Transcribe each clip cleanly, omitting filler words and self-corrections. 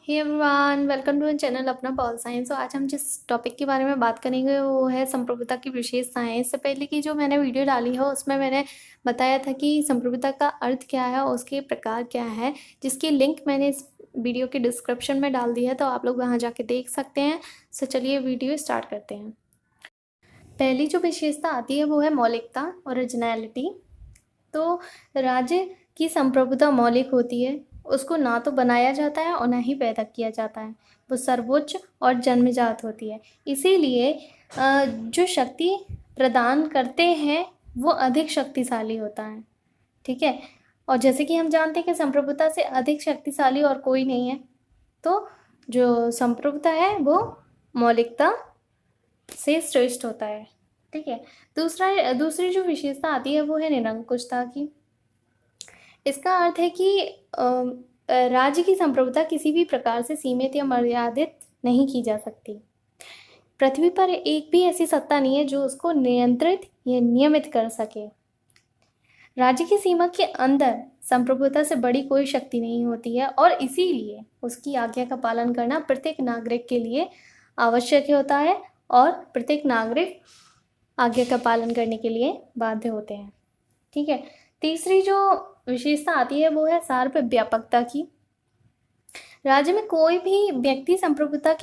Hey everyone, welcome to channel अपना pol science. तो आज हम जिस टॉपिक के बारे में बात करेंगे वो है संप्रभुता की विशेषताएं। इससे पहले की जो मैंने वीडियो डाली है उसमें मैंने बताया था कि संप्रभुता का अर्थ क्या है और उसके प्रकार क्या है, जिसकी लिंक मैंने इस वीडियो के डिस्क्रिप्शन में डाल दी है, तो आप लोग वहाँ जाके देख सकते हैं। तो चलिए वीडियो स्टार्ट करते हैं। पहली जो विशेषता आती है वो है मौलिकता, ओरिजिनलिटी। तो राज्य की संप्रभुता मौलिक होती है, उसको ना तो बनाया जाता है और ना ही पैदा किया जाता है। वो सर्वोच्च और जन्मजात होती है। इसीलिए जो शक्ति प्रदान करते हैं वो अधिक शक्तिशाली होता है। ठीक है। और जैसे कि हम जानते हैं कि संप्रभुता से अधिक शक्तिशाली और कोई नहीं है, तो जो संप्रभुता है वो मौलिकता से श्रेष्ठ होता है। ठीक है। दूसरी जो विशेषता आती है वो है निरंकुशता की। इसका अर्थ है कि राज्य की संप्रभुता किसी भी प्रकार से सीमित या मर्यादित नहीं की जा सकती। पृथ्वी पर एक भी ऐसी सत्ता नहीं है जो उसको नियंत्रित या नियमित कर सके। राज्य की सीमा के अंदर संप्रभुता से बड़ी कोई शक्ति नहीं होती है और इसीलिए उसकी आज्ञा का पालन करना प्रत्येक नागरिक के लिए आवश्यक होता है और प्रत्येक नागरिक आज्ञा का पालन करने के लिए बाध्य होते हैं। ठीक है। तीसरी जो विशेषता आती है वो है सार्वव्यापकता की। राज्य में कोई भी व्यक्ति संप्रभुता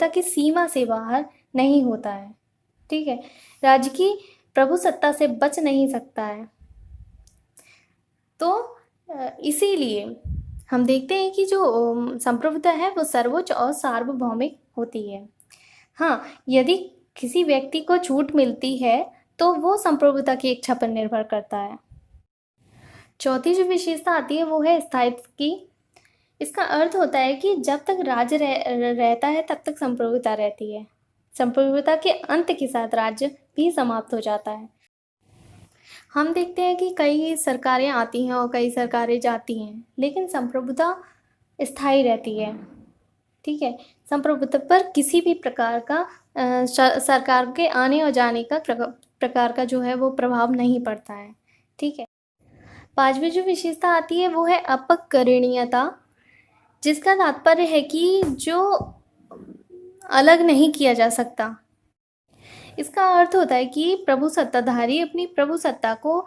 की सीमा से बाहर नहीं होता है। ठीक है। राज्य की प्रभु सत्ता से बच नहीं सकता है। तो इसीलिए हम देखते हैं कि जो संप्रभुता है वो सर्वोच्च और सार्वभौमिक होती है। हाँ, यदि किसी व्यक्ति को छूट मिलती है तो वो संप्रभुता की इच्छा पर निर्भर करता है। चौथी जो विशेषता आती है वो है स्थायित्व की। इसका अर्थ होता है कि जब तक राज्य रहता है तब तक संप्रभुता रहती है। संप्रभुता के अंत के साथ राज्य भी समाप्त हो जाता है। हम देखते हैं कि कई सरकारें आती हैं और कई सरकारें जाती हैं, लेकिन संप्रभुता स्थायी रहती है। ठीक है। संप्रभुता पर किसी भी प्रकार का सरकार के आने और जाने का प्रकार का जो है वो प्रभाव नहीं पड़ता है। ठीक है। पांचवी जो विशेषता आती है वो है अपकरणीयता, जिसका तात्पर्य है कि जो अलग नहीं किया जा सकता। इसका अर्थ होता है कि प्रभु सत्ताधारी अपनी प्रभु सत्ता को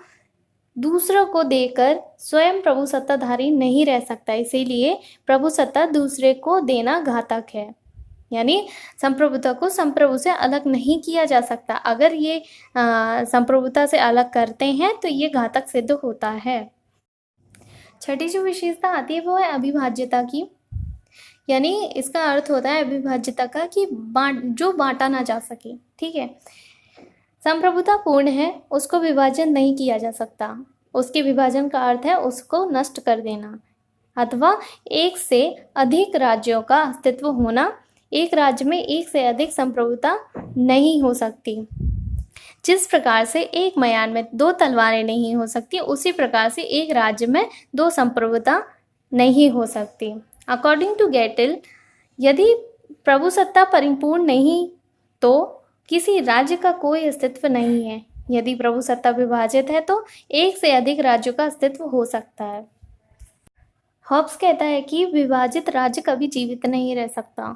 दूसरों को देकर स्वयं प्रभु सत्ताधारी नहीं रह सकता। इसीलिए प्रभु सत्ता दूसरे को देना घातक है। यानी संप्रभुता को संप्रभु से अलग नहीं किया जा सकता। अगर ये संप्रभुता से अलग करते हैं तो ये घातक सिद्ध होता है। छठी जो विशेषता आती है वो है अविभाज्यता की। यानी इसका अर्थ होता है अविभाज्यता का कि जो बांटा ना जा सके। ठीक है। संप्रभुता पूर्ण है, उसको विभाजन नहीं किया जा सकता। उसके विभाजन का अर्थ है उसको नष्ट कर देना अथवा एक से अधिक राज्यों का अस्तित्व होना। एक राज्य में एक से अधिक संप्रभुता नहीं हो सकती। जिस प्रकार से एक म्यान में दो तलवारें नहीं हो सकती, उसी प्रकार से एक राज्य में दो संप्रभुता नहीं हो सकती। अकॉर्डिंग टू गेटिल, यदि प्रभु सत्ता परिपूर्ण नहीं तो किसी राज्य का कोई अस्तित्व नहीं है। यदि प्रभु सत्ता विभाजित है तो एक से अधिक राज्यों का अस्तित्व हो सकता है। हॉब्स कहता है कि विभाजित राज्य कभी जीवित नहीं रह सकता।